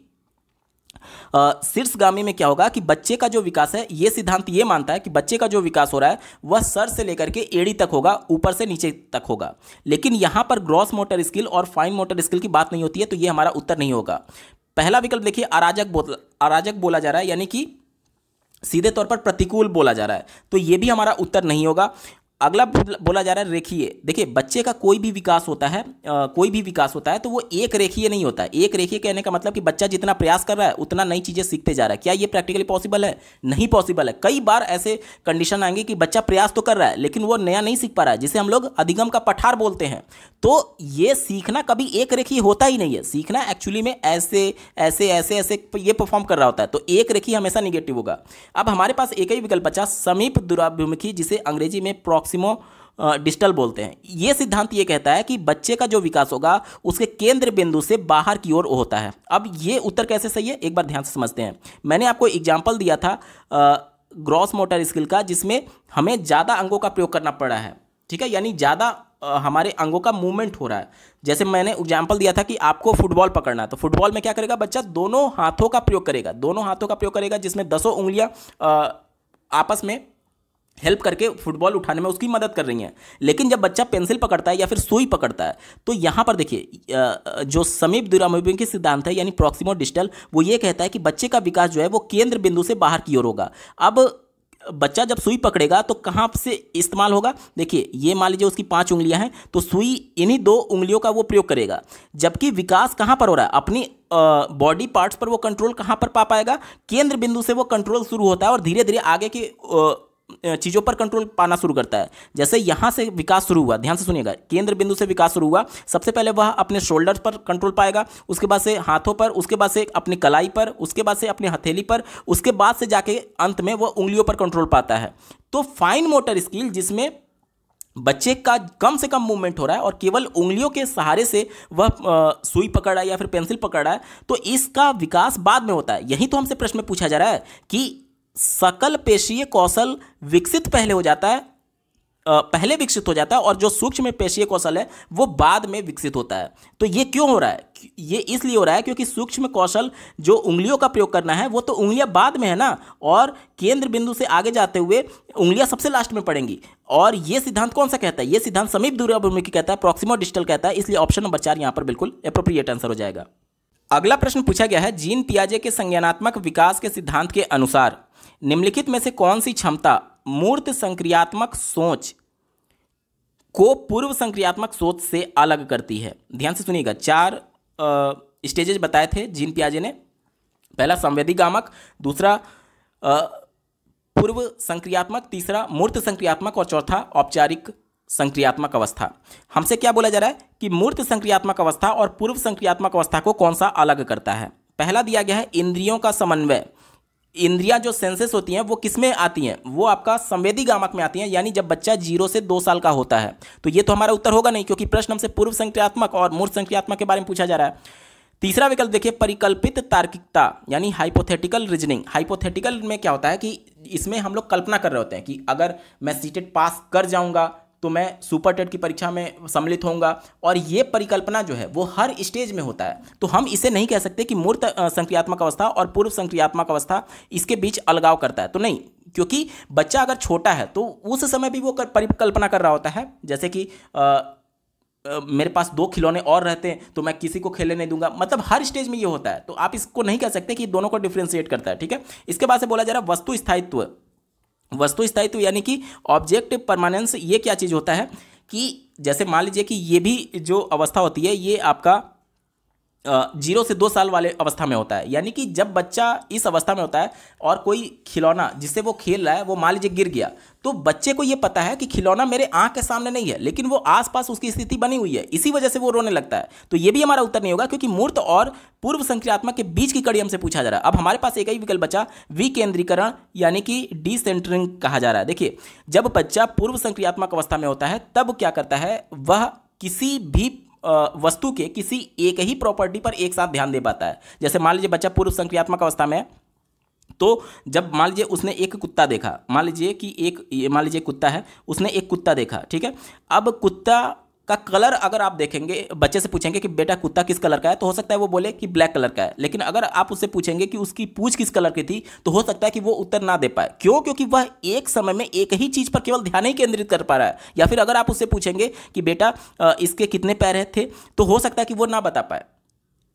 शीर्षगामी में क्या होगा कि बच्चे का जो विकास है, ये सिद्धांत ये मानता है कि बच्चे का जो विकास हो रहा है वह सर से लेकर के एड़ी तक होगा, ऊपर से नीचे तक होगा। लेकिन यहां पर ग्रॉस मोटर स्किल और फाइन मोटर स्किल की बात नहीं होती है, तो ये हमारा उत्तर नहीं होगा। पहला विकल्प देखिए, अराजक बोला जा रहा है, यानी कि सीधे तौर पर प्रतिकूल बोला जा रहा है, तो ये भी हमारा उत्तर नहीं होगा। अगला बोला जा रहा है रेखीय। देखिए बच्चे का कोई भी विकास होता है तो वो एक रेखीय नहीं होता है। एक रेखीय कहने का मतलब कि बच्चा जितना प्रयास कर रहा है उतना नई चीजें सीखते जा रहा है। क्या ये प्रैक्टिकली पॉसिबल है? नहीं पॉसिबल है। कई बार ऐसे कंडीशन आएंगे कि बच्चा प्रयास तो कर रहा है लेकिन वो नया नहीं सीख पा रहा है, जिसे हम लोग अधिगम का पठार बोलते हैं। तो ये सीखना कभी एक रेखीय होता ही नहीं है। सीखना एक्चुअली में ऐसे ऐसे ऐसे ऐसे ये परफॉर्म कर रहा होता है, तो एक रेखीय हमेशा निगेटिव होगा। अब हमारे पास एक ही विकल्प बचा, समीप दूराभिमुखी, जिसे अंग्रेजी में डिजिटल बोलते हैं। यह सिद्धांत ये कहता है कि बच्चे का जो विकास होगा उसके केंद्र बिंदु से बाहर की ओर होता है। अब ये उत्तर कैसे सही है, एक बार ध्यान से समझते हैं। मैंने आपको एग्जांपल दिया था ग्रॉस मोटर स्किल का, जिसमें हमें ज़्यादा अंगों का प्रयोग करना पड़ा है। ठीक है, यानी ज़्यादा हमारे अंगों का मूवमेंट हो रहा है। जैसे मैंने एग्जांपल दिया था कि आपको फुटबॉल पकड़ना है, तो फुटबॉल में क्या करेगा बच्चा, दोनों हाथों का प्रयोग करेगा, जिसमें 10 उंगलियां आपस में हेल्प करके फुटबॉल उठाने में उसकी मदद कर रही हैं। लेकिन जब बच्चा पेंसिल पकड़ता है या फिर सुई पकड़ता है, तो यहाँ पर देखिए जो समीप दूराभिमुखी सिद्धांत है यानी प्रॉक्सिमो डिजिटल, वो ये कहता है कि बच्चे का विकास जो है वो केंद्र बिंदु से बाहर की ओर होगा। अब बच्चा जब सुई पकड़ेगा तो कहाँ से इस्तेमाल होगा, देखिए ये मान लीजिए उसकी 5 उंगलियां हैं, तो सुई इन्हीं 2 उंगलियों का वो प्रयोग करेगा। जबकि विकास कहाँ पर हो रहा है, अपनी बॉडी पार्ट्स पर वो कंट्रोल कहाँ पर पा पाएगा, केंद्र बिंदु से वो कंट्रोल शुरू होता है और धीरे धीरे आगे की चीज़ों पर कंट्रोल पाना शुरू करता है। जैसे यहाँ से विकास शुरू हुआ, ध्यान से सुनिएगा, केंद्र बिंदु से विकास शुरू हुआ। सबसे पहले वह अपने शोल्डर पर कंट्रोल पाएगा, उसके बाद से हाथों पर, उसके बाद से अपनी कलाई पर, उसके बाद से अपनी हथेली पर, उसके बाद से जाके अंत में वह उंगलियों पर कंट्रोल पाता है। तो फाइन मोटर स्किल, जिसमें बच्चे का कम से कम मूवमेंट हो रहा है और केवल उंगलियों के सहारे से वह सुई पकड़ रहा है या फिर पेंसिल पकड़ रहा है, तो इसका विकास बाद में होता है। यही तो हमसे प्रश्न में पूछा जा रहा है कि सकल पेशीय कौशल विकसित पहले हो जाता है पहले विकसित हो जाता है और जो सूक्ष्म पेशीय कौशल है वो बाद में विकसित होता है। तो ये क्यों हो रहा है? ये इसलिए हो रहा है क्योंकि सूक्ष्म कौशल जो उंगलियों का प्रयोग करना है वो तो उंगलियां बाद में है ना, और केंद्र बिंदु से आगे जाते हुए उंगलियां सबसे लास्ट में पड़ेंगी। और ये सिद्धांत कौन सा कहता है? ये सिद्धांत समीप दूरभाषी कहता है, प्रॉक्सिमो डिस्टल कहता है। इसलिए ऑप्शन नंबर 4 यहां पर बिल्कुल एप्रोप्रिएट आंसर हो जाएगा। अगला प्रश्न पूछा गया है, जीन पियाजे के संज्ञानात्मक विकास के सिद्धांत के अनुसार निम्नलिखित में से कौन सी क्षमता मूर्त संक्रियात्मक सोच को पूर्व संक्रियात्मक सोच से अलग करती है? ध्यान से सुनिएगा। 4 स्टेजेस बताए थे जीन पियाजे ने। पहला संवेदी गामक, दूसरा पूर्व संक्रियात्मक, तीसरा मूर्त संक्रियात्मक और चौथा औपचारिक संक्रियात्मक अवस्था। हमसे क्या बोला जा रहा है कि मूर्त संक्रियात्मक अवस्था और पूर्व संक्रियात्मक अवस्था को कौन सा अलग करता है? पहला दिया गया है इंद्रियों का समन्वय। इंद्रियां जो सेंसेस होती हैं वो किसमें आती हैं? वो आपका संवेदी गामक में आती हैं, यानी जब बच्चा 0 से 2 साल का होता है। तो ये तो हमारा उत्तर होगा नहीं, क्योंकि प्रश्न हमसे पूर्व संक्रियात्मक और मूर्त संक्रियात्मक के बारे में पूछा जा रहा है। तीसरा विकल्प देखिए, परिकल्पित तार्किकता यानी हाइपोथेटिकल रीजनिंग। हाइपोथेटिकल में क्या होता है कि इसमें हम लोग कल्पना कर रहे होते हैं कि अगर मैं सीटेट पास कर जाऊंगा तो मैं सुपर टेट की परीक्षा में सम्मिलित होऊंगा, और ये परिकल्पना जो है वो हर स्टेज में होता है। तो हम इसे नहीं कह सकते कि मूर्त संक्रियात्मक अवस्था और पूर्व संक्रियात्मक अवस्था इसके बीच अलगाव करता है, तो नहीं, क्योंकि बच्चा अगर छोटा है तो उस समय भी वो परिकल्पना कर रहा होता है। जैसे कि मेरे पास 2 खिलौने और रहते हैं तो मैं किसी को खेलने नहीं दूंगा, मतलब हर स्टेज में ये होता है। तो आप इसको नहीं कह सकते कि दोनों को डिफ्रेंशिएट करता है, ठीक है। इसके बाद से बोला जा रहा है वस्तु स्थायित्व। वस्तु स्थायित्व यानी कि ऑब्जेक्ट परमानेंस। ये क्या चीज़ होता है कि जैसे मान लीजिए कि ये भी जो अवस्था होती है ये आपका 0 से 2 साल वाले अवस्था में होता है, यानी कि जब बच्चा इस अवस्था में होता है और कोई खिलौना जिससे वो खेल रहा है वो मान लीजिए गिर गया, तो बच्चे को ये पता है कि खिलौना मेरे आंख के सामने नहीं है, लेकिन वो आसपास उसकी स्थिति बनी हुई है, इसी वजह से वो रोने लगता है। तो ये भी हमारा उत्तर नहीं होगा, क्योंकि मूर्त और पूर्व संक्रियात्मक के बीच की कड़ी हमसे पूछा जा रहा है। अब हमारे पास एक ही विकल्प बचा, विकेंद्रीकरण यानी कि डिसेंटरिंग कहा जा रहा है। देखिए, जब बच्चा पूर्व संक्रियात्मक अवस्था में होता है तब क्या करता है, वह किसी भी वस्तु के किसी एक ही प्रॉपर्टी पर एक साथ ध्यान दे पाता है। जैसे मान लीजिए बच्चा पूर्व संक्रियात्मक अवस्था में है, तो जब मान लीजिए उसने एक कुत्ता देखा, मान लीजिए कुत्ता है, उसने एक कुत्ता देखा, ठीक है। अब कुत्ता का कलर अगर आप देखेंगे, बच्चे से पूछेंगे कि बेटा कुत्ता किस कलर का है, तो हो सकता है वो बोले कि ब्लैक कलर का है। लेकिन अगर आप उससे पूछेंगे कि उसकी पूंछ किस कलर की थी, तो हो सकता है कि वो उत्तर ना दे पाए। क्यों? क्योंकि वह एक समय में एक ही चीज पर केवल ध्यान ही केंद्रित कर पा रहा है। या फिर अगर आप उससे पूछेंगे कि बेटा इसके कितने पैर थे, तो हो सकता है कि वो ना बता पाए।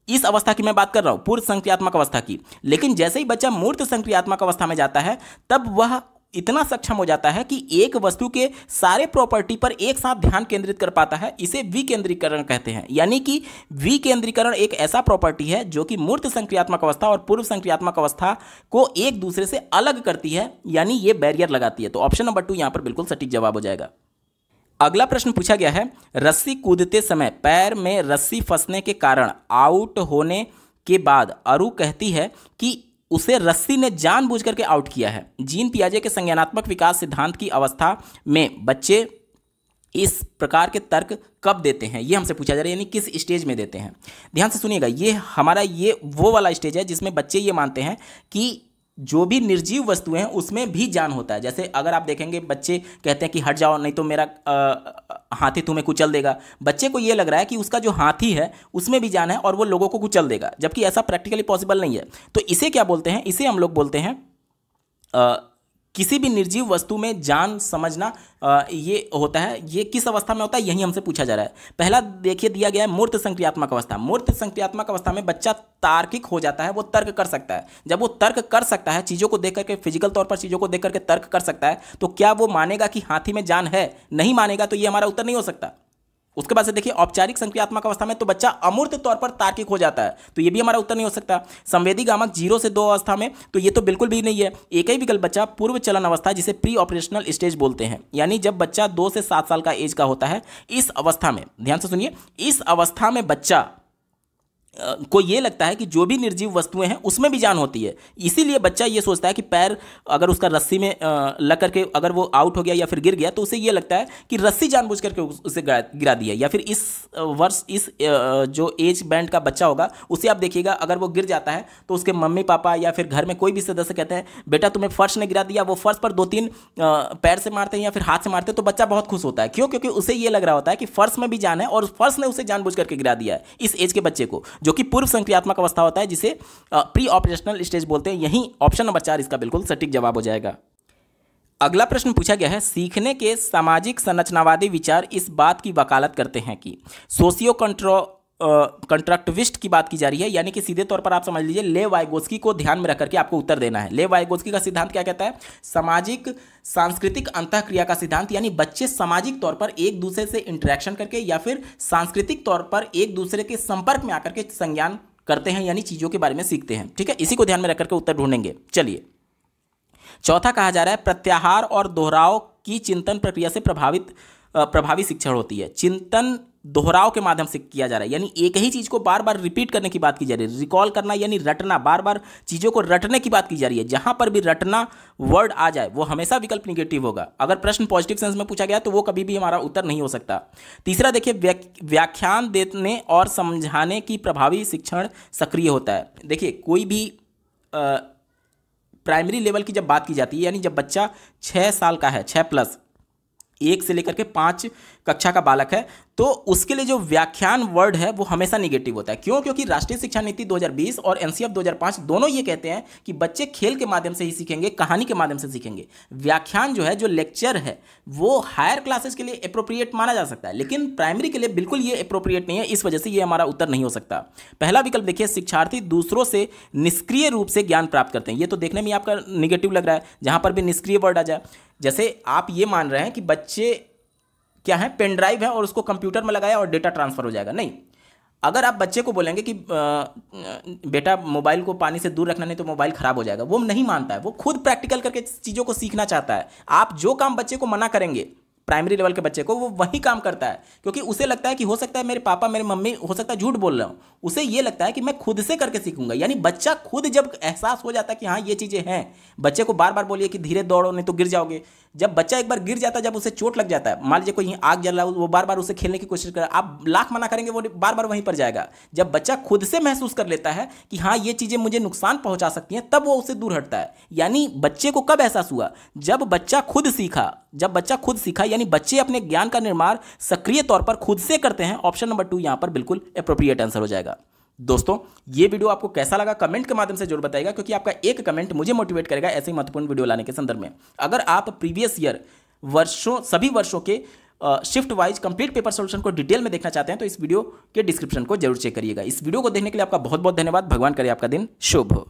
इस अवस्था की मैं बात कर रहा हूं, पूर्व संक्रियात्मक अवस्था की। लेकिन जैसे ही बच्चा मूर्त संक्रियात्मक अवस्था में जाता है, तब वह इतना सक्षम हो जाता है कि एक वस्तु के सारे प्रॉपर्टी पर एक साथ ध्यान केंद्रित कर पाता है। इसे विकेंद्रीकरण कहते हैं। यानी कि विकेंद्रीकरण एक ऐसा प्रॉपर्टी है जो कि मूर्त संक्रियात्मक अवस्था और पूर्व संक्रियात्मक अवस्था को एक दूसरे से अलग करती है, यानी ये बैरियर लगाती है। तो ऑप्शन नंबर 2 यहां पर बिल्कुल सटीक जवाब हो जाएगा। अगला प्रश्न पूछा गया है, रस्सी कूदते समय पैर में रस्सी फंसने के कारण आउट होने के बाद अरु कहती है कि उसे रस्सी ने जानबूझ करके आउट किया है। जीन पियाजे के संज्ञानात्मक विकास सिद्धांत की अवस्था में बच्चे इस प्रकार के तर्क कब देते हैं, ये हमसे पूछा जा रहा है, यानी किस स्टेज में देते हैं। ध्यान से सुनिएगा, ये वो वाला स्टेज है जिसमें बच्चे ये मानते हैं कि जो भी निर्जीव वस्तुएं हैं उसमें भी जान होता है। जैसे अगर आप देखेंगे बच्चे कहते हैं कि हट जाओ नहीं तो मेरा हाथी तुम्हें कुचल देगा। बच्चे को ये लग रहा है कि उसका जो हाथी है उसमें भी जान है और वो लोगों को कुचल देगा, जबकि ऐसा प्रैक्टिकली पॉसिबल नहीं है। तो इसे क्या बोलते हैं? इसे हम लोग बोलते हैं किसी भी निर्जीव वस्तु में जान समझना। ये होता है, ये किस अवस्था में होता है, यही हमसे पूछा जा रहा है। पहला देखिए दिया गया है मूर्त संक्रियात्मक अवस्था। मूर्त संक्रियात्मक अवस्था में बच्चा तार्किक हो जाता है, वो तर्क कर सकता है। जब वो तर्क कर सकता है, चीज़ों को देख करके, फिजिकल तौर पर चीज़ों को देख करके तर्क कर सकता है, तो क्या वो मानेगा कि हाथी में जान है? नहीं मानेगा, तो ये हमारा उत्तर नहीं हो सकता। उसके बाद से देखिए औपचारिक संक्रियात्मक अवस्था में तो बच्चा अमूर्त तौर पर तार्किक हो जाता है, तो ये भी हमारा उत्तर नहीं हो सकता। संवेदी गामक 0 से 2 अवस्था में, तो ये तो बिल्कुल भी नहीं है। एक ही विकल्प बच्चा पूर्व चलन अवस्था, जिसे प्री ऑपरेशनल स्टेज बोलते हैं, यानी जब बच्चा 2 से 7 साल का एज का होता है। इस अवस्था में ध्यान से सुनिए, इस अवस्था में बच्चा को ये लगता है कि जो भी निर्जीव वस्तुएं हैं उसमें भी जान होती है, इसीलिए बच्चा ये सोचता है कि पैर अगर उसका रस्सी में लग करके अगर वो आउट हो गया या फिर गिर गया तो उसे ये लगता है कि रस्सी जानबूझ करके उसे गिरा दिया। या फिर इस वर्ष इस जो एज बैंड का बच्चा होगा उसे आप देखिएगा, अगर वो गिर जाता है तो उसके मम्मी पापा या फिर घर में कोई भी सदस्य कहते हैं बेटा तुम्हें फर्श ने गिरा दिया, वो फर्श पर 2-3 पैर से मारते हैं या फिर हाथ से मारते हैं तो बच्चा बहुत खुश होता है। क्यों? क्योंकि उसे ये लग रहा होता है कि फर्श में भी जान है और फर्श ने उसे जानबूझ करके गिरा दिया है। इस एज के बच्चे को, जो कि पूर्व संक्रियात्मक अवस्था होता है, जिसे प्री ऑपरेशनल स्टेज बोलते हैं। यही ऑप्शन नंबर 4 इसका बिल्कुल सटीक जवाब हो जाएगा। अगला प्रश्न पूछा गया है, सीखने के सामाजिक संरचनावादी विचार इस बात की वकालत करते हैं कि सोशियो कंस्ट्रक्टिविस्ट की बात की जा रही है, यानी कि सीधे तौर पर आप समझ लीजिए लेव वाइगोत्स्की को ध्यान में रख करके आपको उत्तर देना है। लेव वाइगोत्स्की का सिद्धांत क्या कहता है? सामाजिक सांस्कृतिक अंतःक्रिया का सिद्धांत, यानी बच्चे सामाजिक तौर पर एक दूसरे से इंटरेक्शन करके या फिर सांस्कृतिक तौर पर एक दूसरे के संपर्क में आकर के संज्ञान करते हैं, यानी चीजों के बारे में सीखते हैं। ठीक है, इसी को ध्यान में रख करके उत्तर ढूंढेंगे। चलिए, चौथा कहा जा रहा है प्रत्याहार और दोहराव की चिंतन प्रक्रिया से प्रभावी शिक्षण होती है। चिंतन दोहराव के माध्यम से किया जा रहा है, यानी एक ही चीज को बार बार रिपीट करने की बात की जा रही है। रिकॉल करना यानी रटना, बार बार चीजों को रटने की बात की जा रही है। जहां पर भी रटना वर्ड आ जाए वो हमेशा विकल्प निगेटिव होगा। अगर प्रश्न पॉजिटिव सेंस में पूछा गया तो वो कभी भी हमारा उत्तर नहीं हो सकता। तीसरा देखिए, व्याख्यान देने और समझाने की प्रभावी शिक्षण सक्रिय होता है। देखिए, कोई भी प्राइमरी लेवल की जब बात की जाती है, यानी जब बच्चा 6 साल का है, 6+ 1 से लेकर के 5 कक्षा का बालक है, तो उसके लिए जो व्याख्यान वर्ड है वो हमेशा निगेटिव होता है। क्यों? क्योंकि राष्ट्रीय शिक्षा नीति 2020 और एनसीएफ 2005 दोनों ये कहते हैं कि बच्चे खेल के माध्यम से ही सीखेंगे, कहानी के माध्यम से सीखेंगे। व्याख्यान जो है, जो लेक्चर है, वो हायर क्लासेस के लिए अप्रोप्रिएट माना जा सकता है, लेकिन प्राइमरी के लिए बिल्कुल ये अप्रोप्रिएट नहीं है। इस वजह से ये हमारा उत्तर नहीं हो सकता। पहला विकल्प देखिए, शिक्षार्थी दूसरों से निष्क्रिय रूप से ज्ञान प्राप्त करते हैं। ये तो देखने में आपका निगेटिव लग रहा है, जहां पर भी निष्क्रिय वर्ड आ जाए। जैसे आप ये मान रहे हैं कि बच्चे क्या है, पेन ड्राइव है और उसको कंप्यूटर में लगाया और डेटा ट्रांसफर हो जाएगा। नहीं, अगर आप बच्चे को बोलेंगे कि बेटा मोबाइल को पानी से दूर रखना, नहीं तो मोबाइल खराब हो जाएगा, वो नहीं मानता है। वो खुद प्रैक्टिकल करके चीज़ों को सीखना चाहता है। आप जो काम बच्चे को मना करेंगे, प्राइमरी लेवल के बच्चे को, वो वही काम करता है, क्योंकि उसे लगता है कि हो सकता है मेरे पापा मेरे मम्मी हो सकता है झूठ बोल रहे हो। उसे ये लगता है कि मैं खुद से करके सीखूंगा। यानी बच्चा खुद जब एहसास हो जाता है कि हाँ ये चीज़ें हैं, बच्चे को बार बार बोलिए कि धीरे दौड़ो नहीं तो गिर जाओगे। जब बच्चा एक बार गिर जाता है, जब उसे चोट लग जाता है, मान लीजिए कोई आग जल रहा है, वो बार बार उसे खेलने की कोशिश कर, आप लाख मना करेंगे वो बार बार वहीं पर जाएगा। जब बच्चा खुद से महसूस कर लेता है कि हाँ ये चीज़ें मुझे नुकसान पहुंचा सकती हैं, तब वो उससे दूर हटता है। यानी बच्चे को कब एहसास हुआ? जब बच्चा खुद सीखा, यानी बच्चे अपने ज्ञान का निर्माण सक्रिय तौर पर खुद से करते हैं। ऑप्शन नंबर 2 यहां पर बिल्कुल एप्रोप्रिएट आंसर हो जाएगा। दोस्तों, ये वीडियो आपको कैसा लगा कमेंट के माध्यम से जरूर बताइएगा, क्योंकि आपका एक कमेंट मुझे मोटिवेट करेगा ऐसे ही महत्वपूर्ण वीडियो लाने के संदर्भ में। अगर आप प्रीवियस ईयर सभी वर्षों के shift wise complete paper solution को डिटेल में देखना चाहते हैं तो इस वीडियो के डिस्क्रिप्शन को जरूर चेक करिएगा। इस वीडियो को देखने के लिए आपका बहुत बहुत धन्यवाद। भगवान करे आपका दिन शुभ हो।